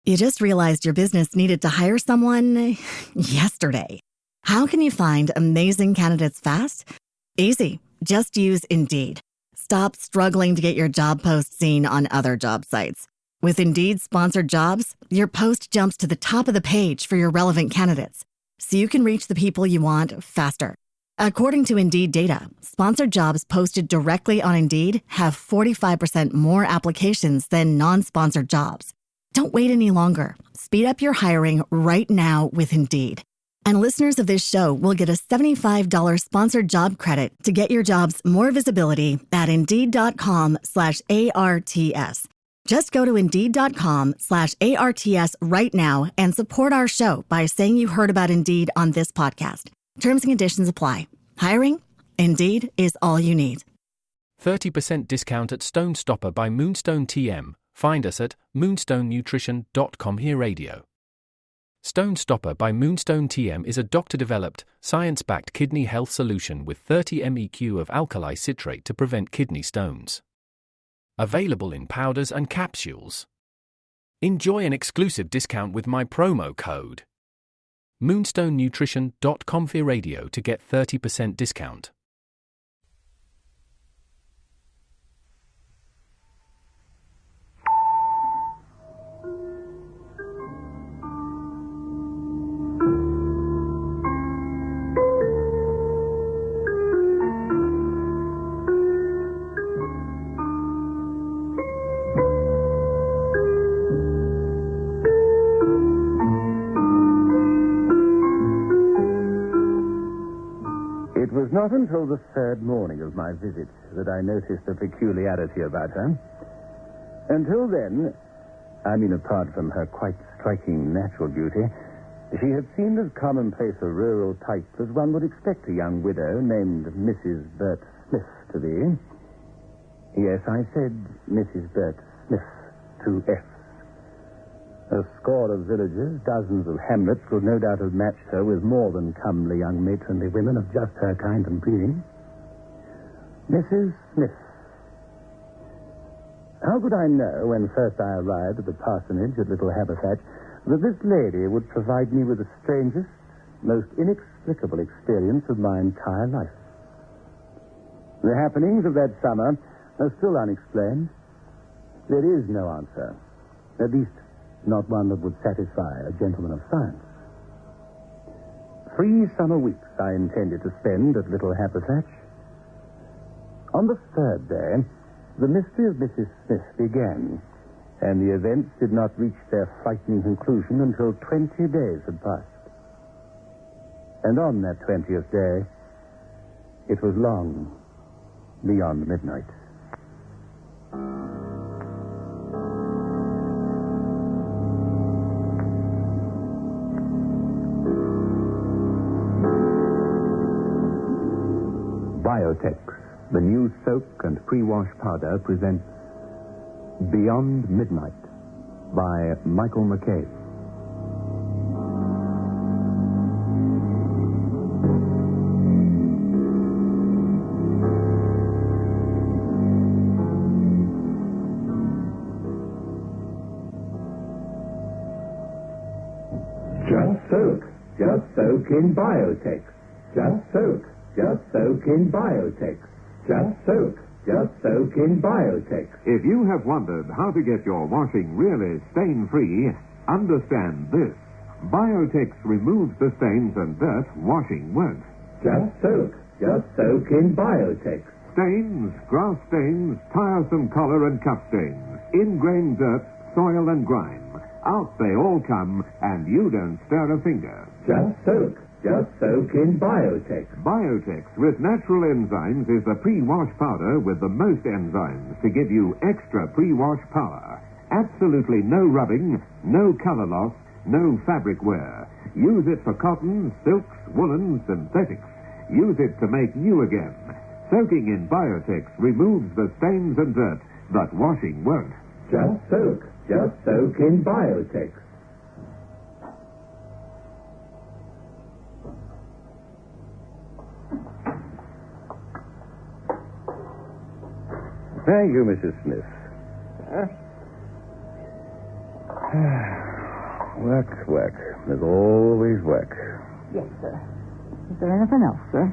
You just realized your business needed to hire someone yesterday. How can you find amazing candidates fast? Easy. Just use Indeed. Stop struggling to get your job post seen on other job sites. With Indeed sponsored jobs, your post jumps to the top of the page for your relevant candidates, so you can reach the people you want faster. According to Indeed data, sponsored jobs posted directly on Indeed have 45% more applications than non-sponsored jobs. Don't wait any longer. Speed up your hiring right now with Indeed. And listeners of this show will get a $75 sponsored job credit to get your jobs more visibility at Indeed.com/ARTS. Just go to Indeed.com/ARTS right now and support our show by saying you heard about Indeed on this podcast. Terms and conditions apply. Hiring? Indeed is all you need. 30% discount at Stone Stopper by Moonstone TM. Find us at moonstonenutrition.com. Here radio. Stone Stopper by Moonstone TM is a doctor-developed, science-backed kidney health solution with 30 MEq of alkali citrate to prevent kidney stones. Available in powders and capsules. Enjoy an exclusive discount with my promo code moonstonenutrition.com. Here radio to get 30% discount. It was not until the third morning of my visit that I noticed a peculiarity about her. Until then, I mean apart from her quite striking natural beauty, she had seemed as commonplace a rural type as one would expect a young widow named Mrs. Bert Smiff to be. Yes, I said Mrs. Bert Smiff, 2 F's. A score of villages, dozens of hamlets could no doubt have matched her with more than comely young matronly women of just her kind and breeding. Mrs. Smith. How could I know, when first I arrived at the parsonage at Little Haberfatch, that this lady would provide me with the strangest, most inexplicable experience of my entire life? The happenings of that summer are still unexplained. There is no answer, at least not one that would satisfy a gentleman of science. 3 summer weeks I intended to spend at Little Haberfatch. On the third day, the mystery of Mrs. Smith began, and the events did not reach their frightening conclusion until 20 days had passed. And on that 20th day, it was long beyond midnight. Biotex, the new soak and pre-wash powder, presents Beyond Midnight by Michael McCabe. Just soak in Biotex. Just soak in Biotex. Just soak in Biotex. If you have wondered how to get your washing really stain-free, understand this. Biotex removes the stains and dirt washing won't. Just soak in Biotex. Stains, grass stains, tiresome collar and cuff stains, ingrained dirt, soil and grime. Out they all come, and you don't stir a finger. Just soak in Biotex. Biotex with natural enzymes is the pre-wash powder with the most enzymes to give you extra pre-wash power. Absolutely no rubbing, no color loss, no fabric wear. Use it for cotton, silks, woolens, synthetics. Use it to make new again. Soaking in Biotex removes the stains and dirt, but washing won't. Just soak in Biotex. Thank you, Mrs. Smith. Work. There's always work. Yes, sir. Is there anything else, sir?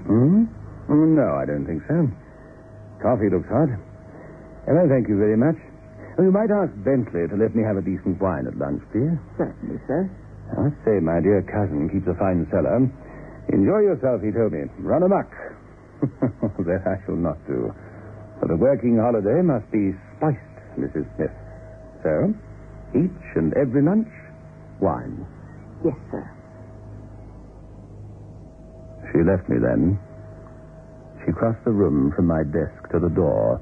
No, I don't think so. Coffee looks hot. Well, thank you very much. Oh, you might ask Bentley to let me have a decent wine at lunch, please. Certainly, sir. I must say, my dear cousin keeps a fine cellar. Enjoy yourself, he told me. Run amok. That I shall not do. For the working holiday must be spiced, Mrs. Smith. So, each and every lunch, wine. Yes, sir. She left me then. She crossed the room from my desk to the door,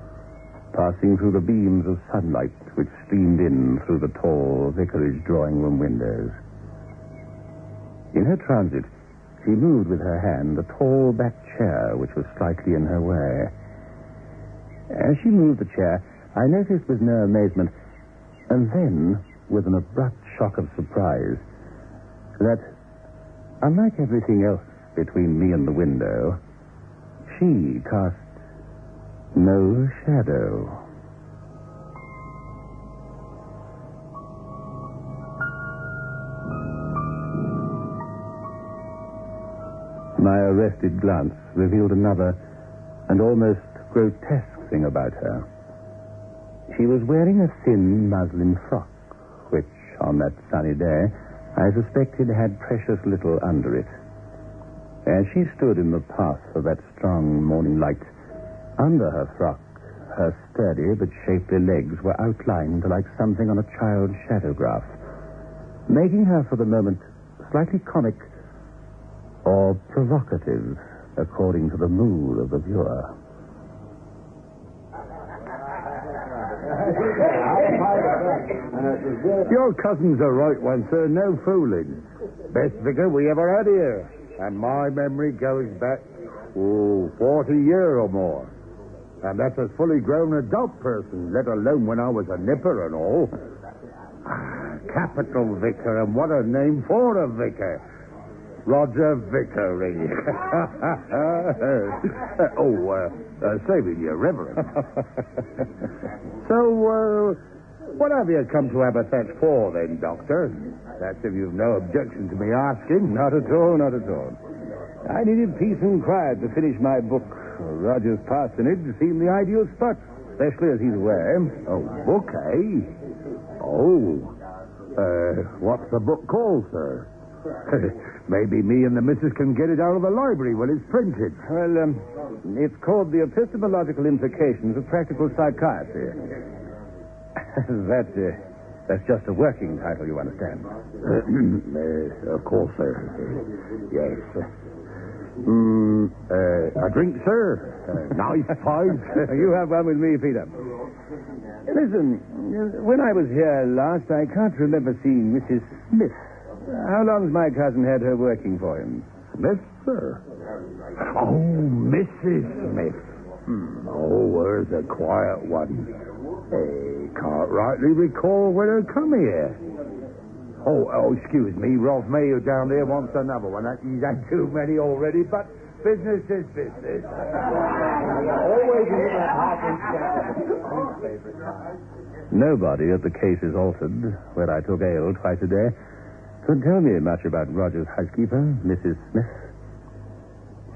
passing through the beams of sunlight which streamed in through the tall vicarage drawing-room windows. In her transit, she moved with her hand the tall back chair which was slightly in her way. As she moved the chair, I noticed with no amazement, and then with an abrupt shock of surprise, that, unlike everything else between me and the window, she cast no shadow. My arrested glance revealed another and almost grotesque thing about her. She was wearing a thin muslin frock, which, on that sunny day, I suspected had precious little under it. As she stood in the path of that strong morning light, under her frock, her sturdy but shapely legs were outlined like something on a child's shadowgraph, making her for the moment slightly comic or provocative, according to the mood of the viewer. Your cousins are right one, sir. No fooling. Best vicar we ever had here. And my memory goes back, 40 years or more. And that's a fully grown adult person, let alone when I was a nipper and all. Capital vicar, and what a name for a vicar. Roger Vickery. Saving you, Reverend. So, what have you come to Aberthatch for, then, Doctor? That's if you've no objection to me asking. Not at all. I needed peace and quiet to finish my book. Roger's parsonage seemed the ideal spot, especially as he's away. Oh, book, eh? What's the book called, sir? Maybe me and the missus can get it out of the library when it's printed. Well, it's called The Epistemological Implications of Practical Psychiatry. That's just a working title, you understand. Of course, sir. Yes. A drink, sir? Nice pipe. You have one with me, Peter. Listen, when I was here last, I can't remember seeing Mrs. Smith. How long's my cousin had her working for him? Smith, sir? Oh, Mrs. Smith. Where's a quiet one? Can't rightly recall when her come here. Oh, excuse me. Rolf Mayo down there wants another one. He's had too many already, but business is business. Always in that Nobody at the Cases Altered, where I took ale twice a day, could tell me much about Roger's housekeeper, Mrs. Smith.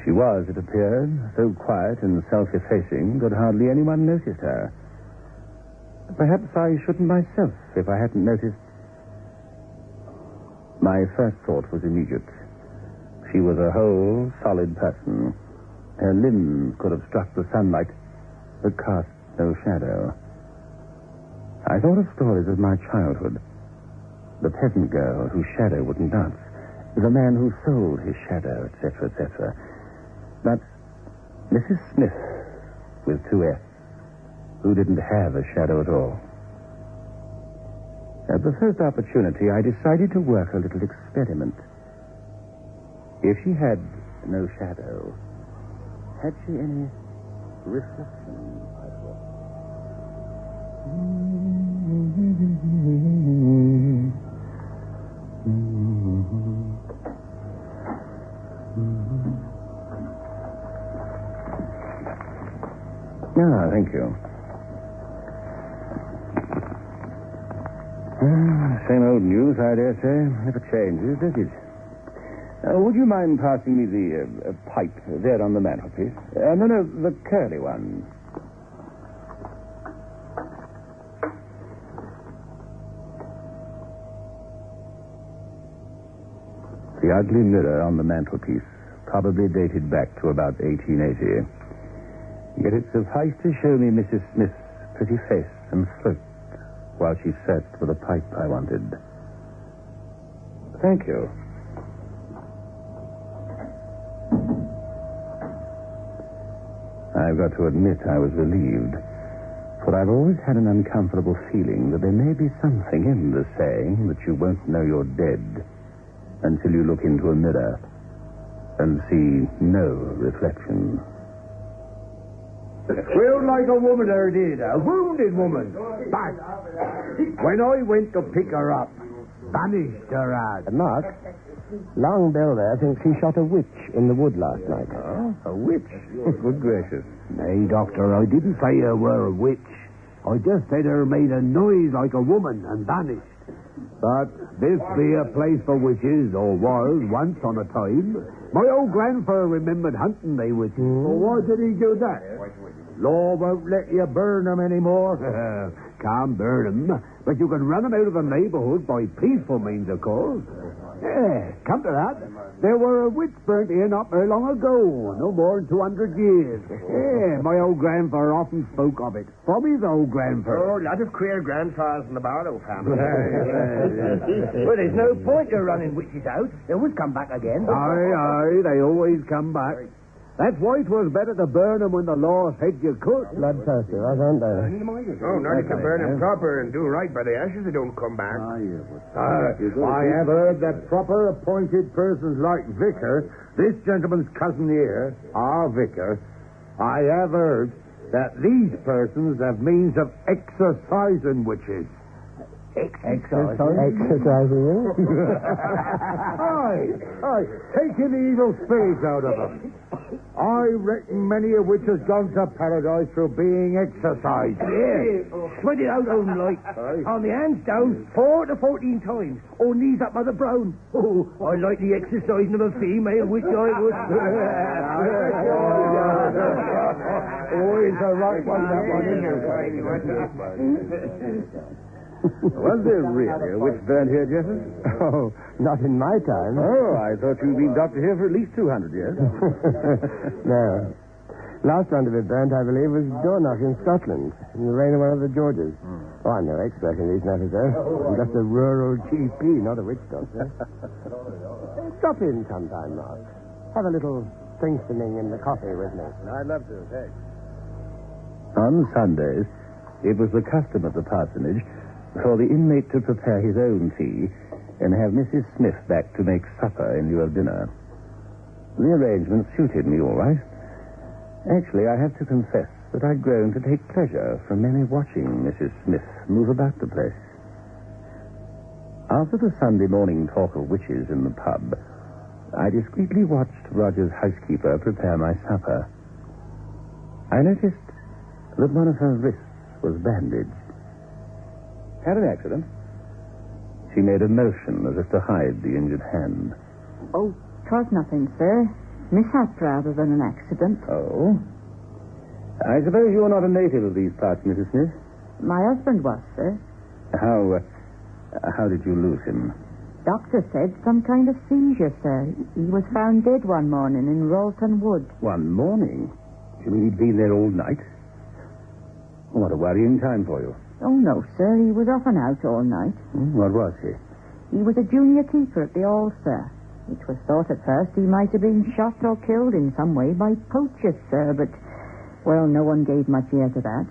She was, it appeared, so quiet and self-effacing that hardly anyone noticed her. Perhaps I shouldn't myself if I hadn't noticed. My first thought was immediate. She was a whole, solid person. Her limbs could have struck the sunlight, but cast no shadow. I thought of stories of my childhood. The peasant girl whose shadow wouldn't dance. The man who sold his shadow, etc., etc. But Mrs. Smith, with 2 F's, who didn't have a shadow at all. At the first opportunity, I decided to work a little experiment. If she had no shadow, had she any reflection, I thought? Thank you. Same old news, I dare say. Never changes, does it? Would you mind passing me the pipe there on the mantelpiece? No, the curly one. The ugly mirror on the mantelpiece probably dated back to about 1880. Yet it sufficed to show me Mrs. Smith's pretty face and throat while she searched for the pipe I wanted. Thank you. I've got to admit I was relieved, for I've always had an uncomfortable feeling that there may be something in the saying that you won't know you're dead until you look into a mirror and see no reflection. Well, like a woman there did, a wounded woman. But when I went to pick her up, vanished her ad. Mark, Long Bill there thinks he shot a witch in the wood last night. Oh, a witch? Good gracious. Nay, Doctor, I didn't say her were a witch. I just said her made a noise like a woman and vanished. But this be a place for witches, or was once on a time. My old grandfather remembered hunting they witches. Well, why did he do that? Law won't let you burn them anymore. Can't burn them, but you can run them out of the neighborhood by peaceful means, of course. Yeah, come to that. There were a witch burnt in up there long ago, no more than 200 years. Yeah, my old grandfather often spoke of it. From his old grandfather. Oh, a lot of queer grandfathers in the Barlow family. Well, there's no point in running witches out. They would come back again. Aye, they always come back. That's why it was better to burn them when the law said you could. Bloodthirsty, aren't they? Oh, now you can burn them proper and do right by the ashes. They don't come back. I have heard that proper appointed persons like Vicar, this gentleman's cousin here, our Vicar, I have heard that these persons have means of exorcising witches. Exercising, Aye, taking the evil spirits out of them. I reckon many a witch has gone to paradise through being exorcised. Yeah. Spread it out on like. On the hands down 4 to 14 times. On knees up by the brown. Oh, I like the exercising of a female witch, I would. Oh, it's a right one, that one, isn't it? Was there really a witch burnt here, Jeffers? Oh, not in my time. Oh, I thought you'd been doctor here for at least 200 years. No. Last round of it burnt, I believe, was Dornoch in Scotland, in the reign of one of the Georges. Oh, I'm no expert in these matters, though. I'm just a rural GP, not a witch doctor. Drop in sometime, Mark. Have a little strengthening in the coffee with me. I'd love to, thanks. On Sundays, it was the custom at the parsonage for the inmate to prepare his own tea and have Mrs. Smiff back to make supper in lieu of dinner. The arrangement suited me all right. Actually, I have to confess that I'd grown to take pleasure from merely watching Mrs. Smiff move about the place. After the Sunday morning talk of witches in the pub, I discreetly watched Roger's housekeeper prepare my supper. I noticed that one of her wrists was bandaged. Had an accident? She made a motion as if to hide the injured hand. Oh, 'twas nothing, sir. Mishap rather than an accident. Oh? I suppose you're not a native of these parts, Mrs. Smith? My husband was, sir. How did you lose him? Doctor said some kind of seizure, sir. He was found dead one morning in Rolton Wood. One morning? You mean he'd been there all night? What a worrying time for you. Oh, no, sir. He was off and out all night. What was he? He was a junior keeper at the All, sir. It was thought at first he might have been shot or killed in some way by poachers, sir, but, well, no one gave much ear to that.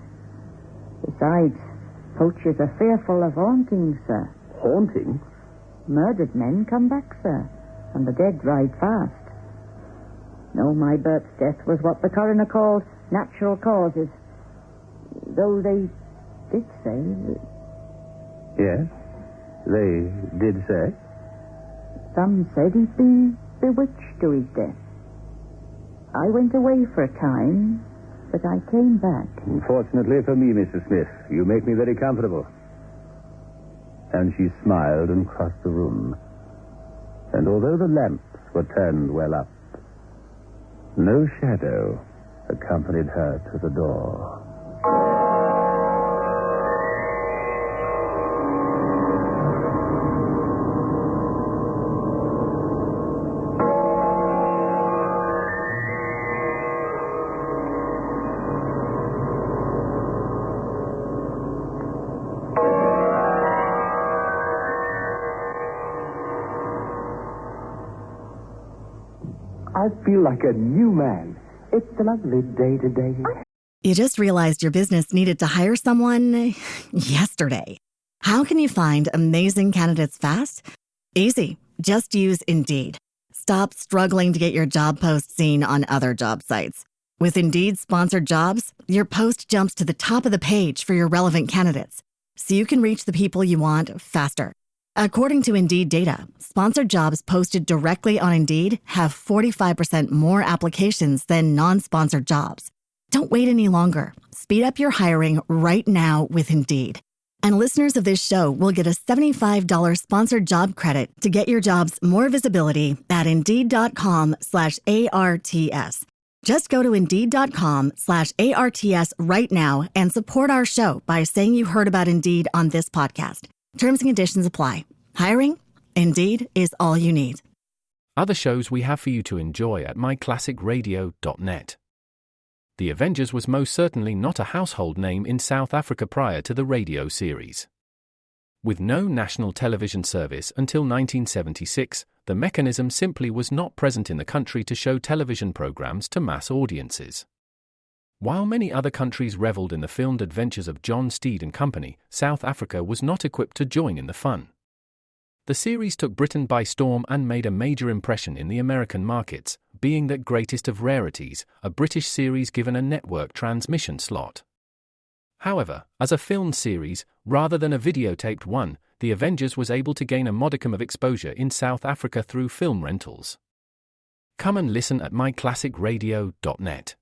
Besides, poachers are fearful of hauntings, sir. Haunting? Murdered men come back, sir, and the dead ride fast. No, my Bert's death was what the coroner called natural causes, though they did say that... Yes, they did say. Some said he'd been bewitched to his death. I went away for a time, but I came back. Fortunately for me, Mrs. Smith, you make me very comfortable. and she smiled and crossed the room. And although the lamps were turned well up, no shadow accompanied her to the door. I feel like a new man. It's a lovely day today. You just realized your business needed to hire someone yesterday. How can you find amazing candidates fast? Easy. Just use Indeed. Stop struggling to get your job post seen on other job sites. With Indeed sponsored jobs, your post jumps to the top of the page for your relevant candidates, so you can reach the people you want faster. According to Indeed data, sponsored jobs posted directly on Indeed have 45% more applications than non-sponsored jobs. Don't wait any longer. Speed up your hiring right now with Indeed. And listeners of this show will get a $75 sponsored job credit to get your jobs more visibility at Indeed.com/ARTS. Just go to Indeed.com/ARTS right now and support our show by saying you heard about Indeed on this podcast. Terms and conditions apply. Hiring? Indeed is all you need. Other shows we have for you to enjoy at myclassicradio.net. The Avengers was most certainly not a household name in South Africa prior to the radio series. With no national television service until 1976, the mechanism simply was not present in the country to show television programs to mass audiences. While many other countries reveled in the filmed adventures of John Steed and company, South Africa was not equipped to join in the fun. The series took Britain by storm and made a major impression in the American markets, being that greatest of rarities, a British series given a network transmission slot. However, as a filmed series, rather than a videotaped one, The Avengers was able to gain a modicum of exposure in South Africa through film rentals. Come and listen at myclassicradio.net.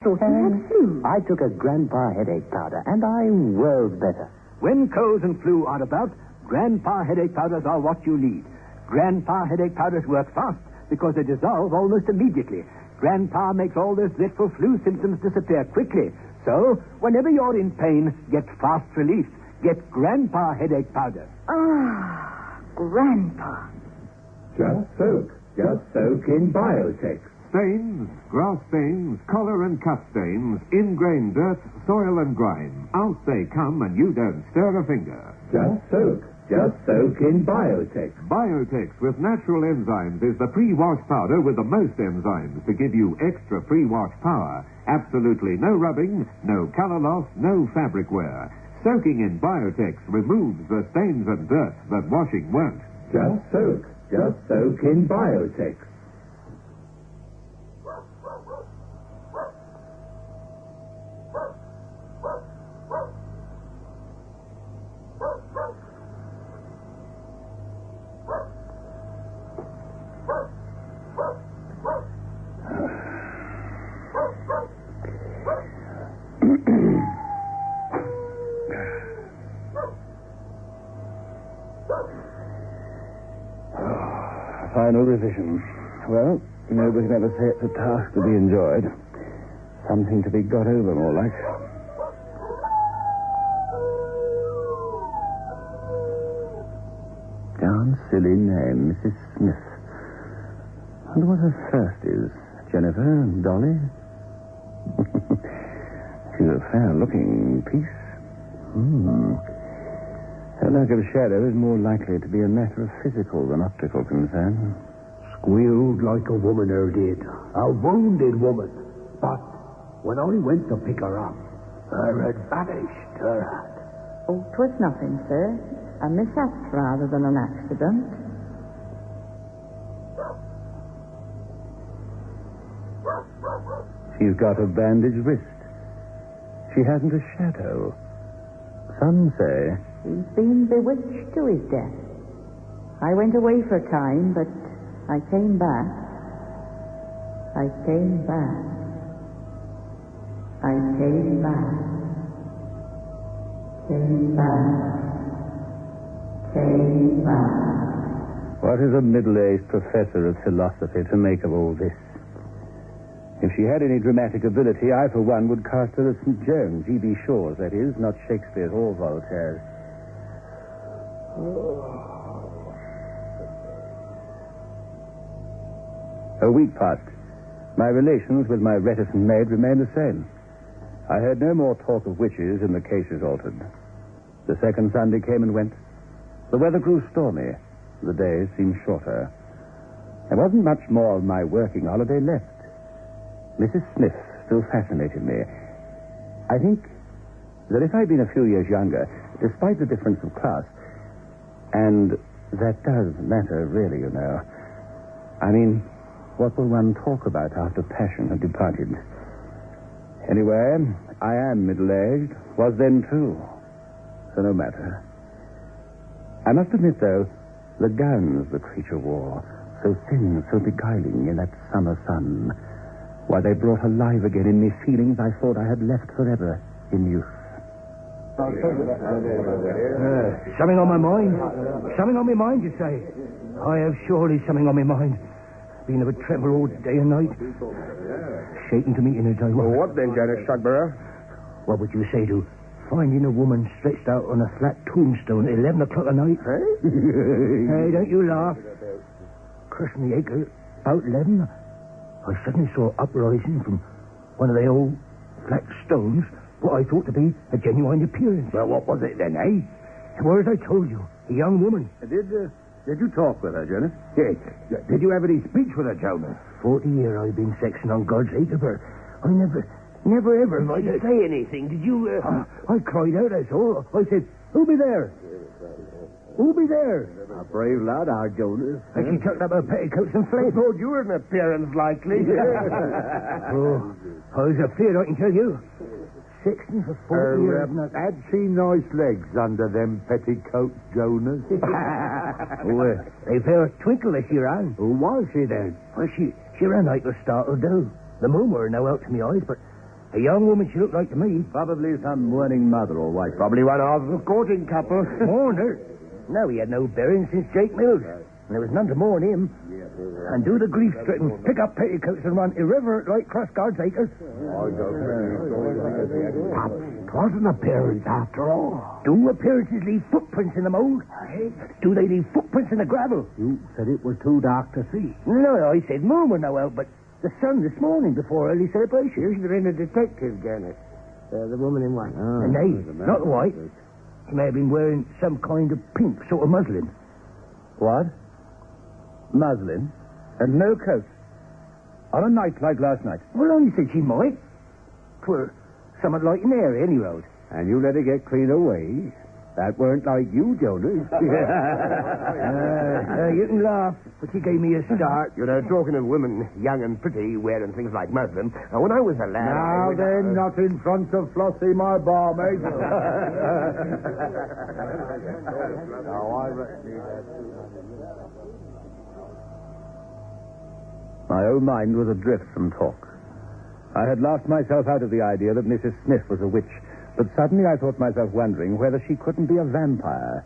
I took a Grandpa headache powder, and I whirled better. When colds and flu are about, Grandpa headache powders are what you need. Grandpa headache powders work fast because they dissolve almost immediately. Grandpa makes all those dreadful flu symptoms disappear quickly. So, whenever you're in pain, get fast relief. Get Grandpa headache powder. Ah, Grandpa. Just soak in Biotex. Stains, grass stains, collar and cut stains, ingrained dirt, soil and grime. Out they come and you don't stir a finger. Just soak in Biotex. Biotex with natural enzymes is the pre-wash powder with the most enzymes to give you extra pre-wash power. Absolutely no rubbing, no color loss, no fabric wear. Soaking in Biotex removes the stains and dirt that washing won't. Just soak in Biotex. Final revision. Well, nobody can ever say it's a task to be enjoyed. Something to be got over, more like. Darn silly name, Mrs. Smith. Wonder what her first is. Jennifer? Dolly? She's a fair-looking piece. Her lack of shadow is more likely to be a matter of physical than optical concern. Squealed like a woman her did. A wounded woman. But when I went to pick her up, her had vanished, her hat. Oh, 'twas nothing, sir. A mishap rather than an accident. She's got a bandaged wrist. She hasn't a shadow. Some say... He's been bewitched to his death. I went away for a time, but I came back. I came back. I came back. Came back. What is a middle-aged professor of philosophy to make of all this? If she had any dramatic ability, I, for one, would cast her as St. Joan, G.B. Shaw's, that is, not Shakespeare's or Voltaire's. A week passed. My relations with my reticent maid remained the same. I heard no more talk of witches, and the cases altered. The second Sunday came and went. The weather grew stormy. The days seemed shorter. There wasn't much more of my working holiday left. Mrs. Smiff still fascinated me. I think that if I'd been a few years younger, despite the difference of class, and that does matter really, you know. I mean, what will one talk about after passion had departed? Anyway, I am middle-aged, was then too, so no matter. I must admit, though, the gowns the creature wore, so thin, so beguiling in that summer sun, why, they brought alive again in me feelings I thought I had left forever in youth. Something on my mind? Something on my mind, you say? I have surely something on my mind. Been of a tremble all day and night. Shaking to meet in a day. Well, what then, Janice Shugborough? What would you say to finding a woman stretched out on a flat tombstone at 11 o'clock at night? Hey? Hey, don't you laugh. Cursing the acre, about 11, I suddenly saw uprising from one of the old flat stones what I thought to be a genuine appearance. Well, what was it then, eh? Well, as I told you, a young woman. Did you talk with her, Jonas? Yes. Did you have any speech with her, Jonas? 40 years I've been sexing on God's acre, but I never ever... Did you say anything? Did you... I cried out, that's all. I said, who be there? Who be there? A brave lad, our Jonas. And she tucked up her petticoats and fled. Oh, you were an appearance likely. Oh, I was afraid, I can tell you. Sexting for 40 years. Had she nice legs under them petticoats, Jonas? Well, they fair twinkle as she ran. Who was she then? Well, she ran like a startled doe. The moon were no out to my eyes, but a young woman she looked like to me. Probably some mourning mother or wife. Probably one of the courting couple. Mourn her? No, he had no bearing since Jake Mills. And there was none to mourn him. And do the grief-stricken pick up petticoats and run irreverent like cross God's acres. It wasn't appearance after all. Do appearances leave footprints in the mold? Do they leave footprints in the gravel? You said it was too dark to see. No, I said moon were no out, but the sun this morning before early celebration. You should have been a detective, Janet. The woman in white. And they, not white. She may have been wearing some kind of pink sort of muslin. What? Muslin? And no coat? On a night like last night? Well, I said she might. 'Twere somewhat like an area, any road. And you let her get clean away. That weren't like you, Jonas. You can laugh, but she gave me a start. You know, talking of women young and pretty wearing things like muslin, when I was a lad... Now then, not in front of Flossie, my barmaid. My own mind was adrift from talk. I had laughed myself out of the idea that Mrs. Smiff was a witch, but suddenly I thought myself wondering whether she couldn't be a vampire.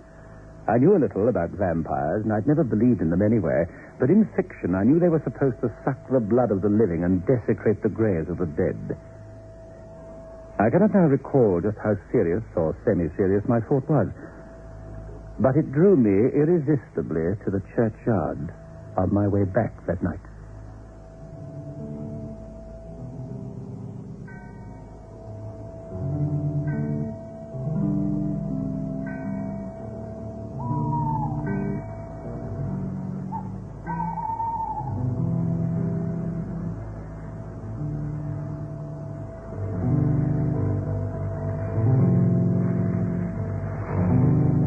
I knew a little about vampires, and I'd never believed in them anyway, but in fiction I knew they were supposed to suck the blood of the living and desecrate the graves of the dead. I cannot now recall just how serious or semi-serious my thought was, but it drew me irresistibly to the churchyard on my way back that night.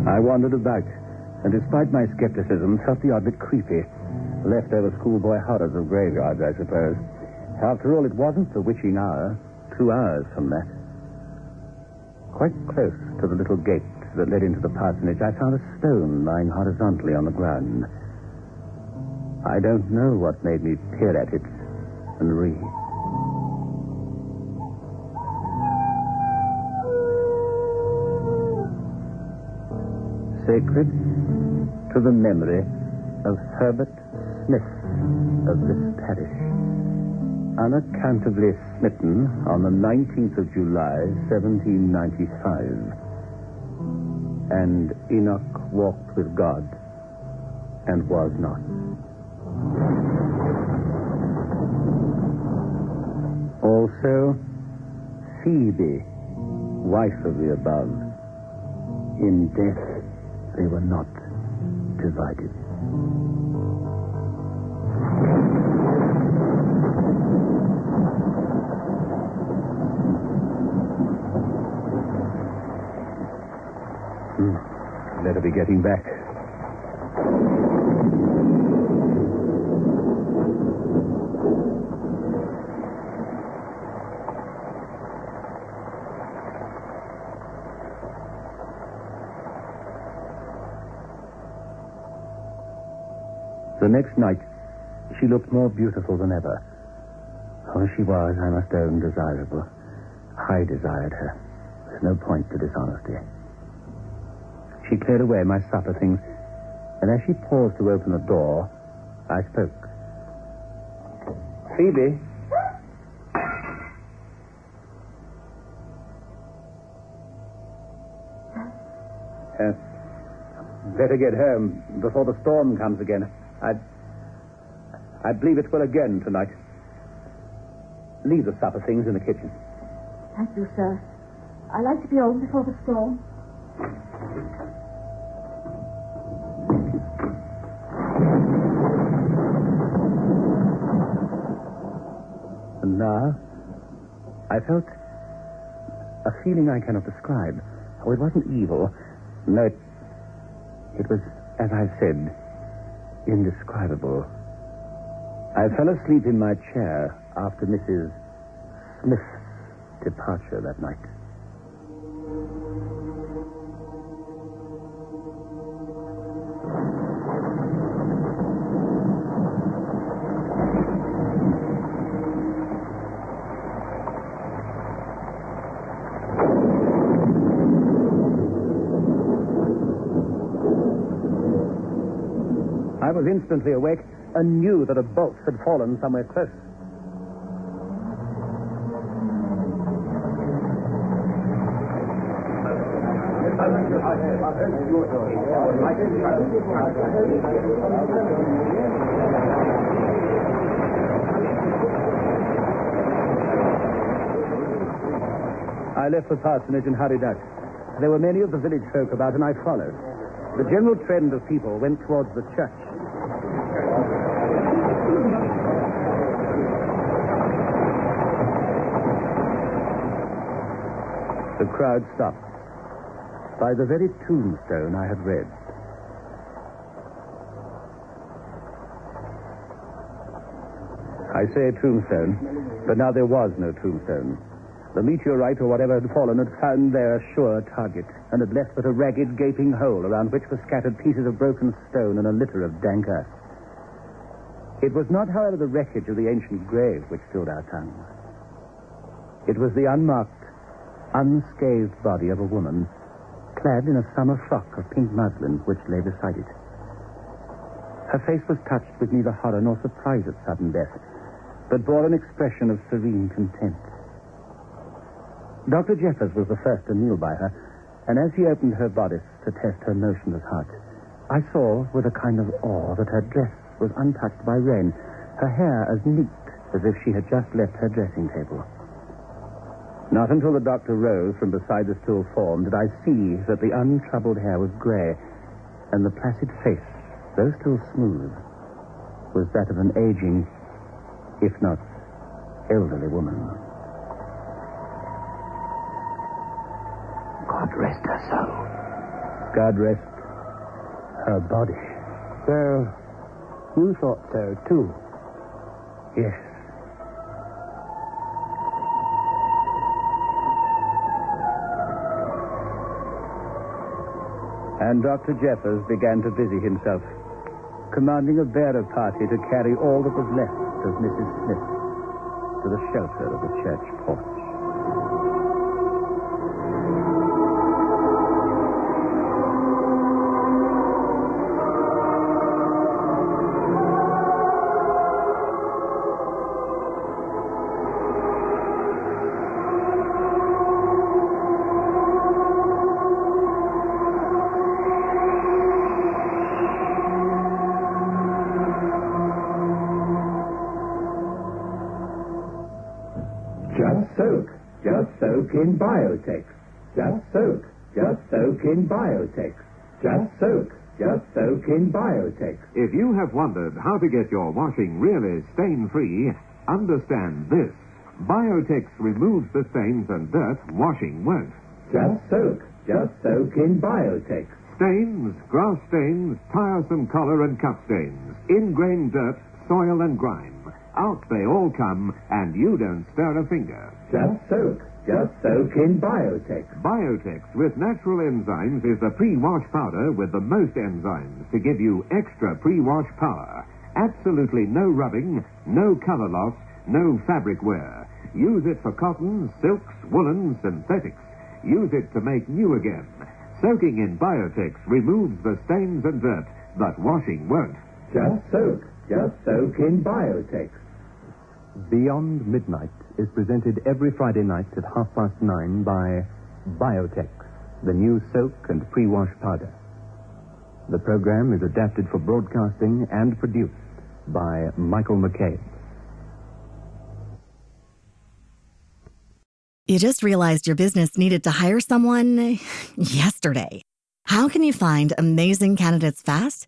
I wandered about, and despite my skepticism, felt the odd bit creepy. Leftover schoolboy horrors of graveyards, I suppose. After all, it wasn't the witching hour. 2 hours from that. Quite close to the little gate that led into the parsonage, I found a stone lying horizontally on the ground. I don't know what made me peer at it and read. Sacred to the memory of Herbert Smiff of this parish, unaccountably smitten on the 19th of July, 1795. And Enoch walked with God and was not. Also, Phoebe, wife of the above. In death, they were not divided. Better be getting back. The next night, she looked more beautiful than ever. Oh, she was, I must own, desirable. I desired her. There's no point to dishonesty. She cleared away my supper things, and as she paused to open the door, I spoke. Phoebe? Better get home before the storm comes again. I believe it will again tonight. Leave the supper things in the kitchen. Thank you, sir. I like to be home before the storm. And now, I felt a feeling I cannot describe. Oh, it wasn't evil. No, it was, as I said, indescribable. I fell asleep in my chair after Mrs. Smiff's departure that night. I was instantly awake and knew that a bolt had fallen somewhere close. I left the parsonage and hurried out. There were many of the village folk about, and I followed. The general trend of people went towards the church. The crowd stopped by the very tombstone I had read. I say tombstone, but now there was no tombstone. The meteorite or whatever had fallen had found there a sure target and had left but a ragged, gaping hole around which were scattered pieces of broken stone and a litter of dank earth. It was not, however, the wreckage of the ancient grave which filled our tongue. It was the unmarked, unscathed body of a woman, clad in a summer frock of pink muslin which lay beside it. Her face was touched with neither horror nor surprise at sudden death, but bore an expression of serene content. Dr. Jeffers was the first to kneel by her, and as he opened her bodice to test her motionless heart, I saw with a kind of awe that her dress was untouched by rain, her hair as neat as if she had just left her dressing table. Not until the doctor rose from beside the still form did I see that the untroubled hair was grey, and the placid face, though still smooth, was that of an aging, if not elderly woman. God rest her soul. God rest her body. So, you thought so, too? Yes. And Dr. Jeffers began to busy himself, commanding a bearer party to carry all that was left of Mrs. Smith to the shelter of the church porch. soak. Just soak in Biotex. Just soak. Just soak in Biotex. Just soak. Just soak in Biotex. If you have wondered how to get your washing really stain-free, understand this. Biotex removes the stains and dirt washing won't. Just soak. Just soak in Biotex. Stains, grass stains, tiresome collar and cup stains, ingrained dirt, soil and grime. Out they all come, and you don't stir a finger. Just soak. Just soak in Biotex. Biotex with natural enzymes is the pre-wash powder with the most enzymes to give you extra pre-wash power. Absolutely no rubbing, no color loss, no fabric wear. Use it for cottons, silks, woolens, synthetics. Use it to make new again. Soaking in Biotex removes the stains and dirt, but washing won't. Just soak. Just soak in Biotex. Beyond Midnight is presented every Friday night at 9:30 by Biotex, the new soak and pre-wash powder. The program is adapted for broadcasting and produced by Michael McCabe. You just realized your business needed to hire someone yesterday. How can you find amazing candidates fast?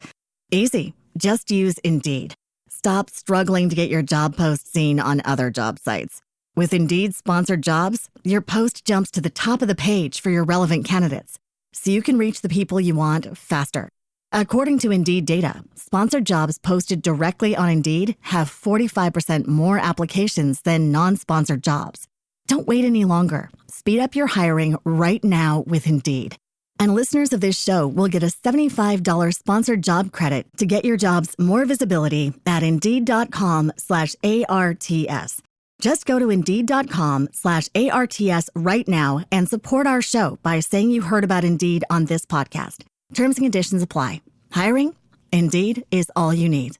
Easy. Just use Indeed. Stop struggling to get your job post seen on other job sites. With Indeed sponsored jobs, your post jumps to the top of the page for your relevant candidates, so you can reach the people you want faster. According to Indeed data, sponsored jobs posted directly on Indeed have 45% more applications than non-sponsored jobs. Don't wait any longer. Speed up your hiring right now with Indeed. And listeners of this show will get a $75 sponsored job credit to get your jobs more visibility at Indeed.com/ARTS. Just go to Indeed.com/ARTS right now and support our show by saying you heard about Indeed on this podcast. Terms and conditions apply. Hiring? Indeed is all you need.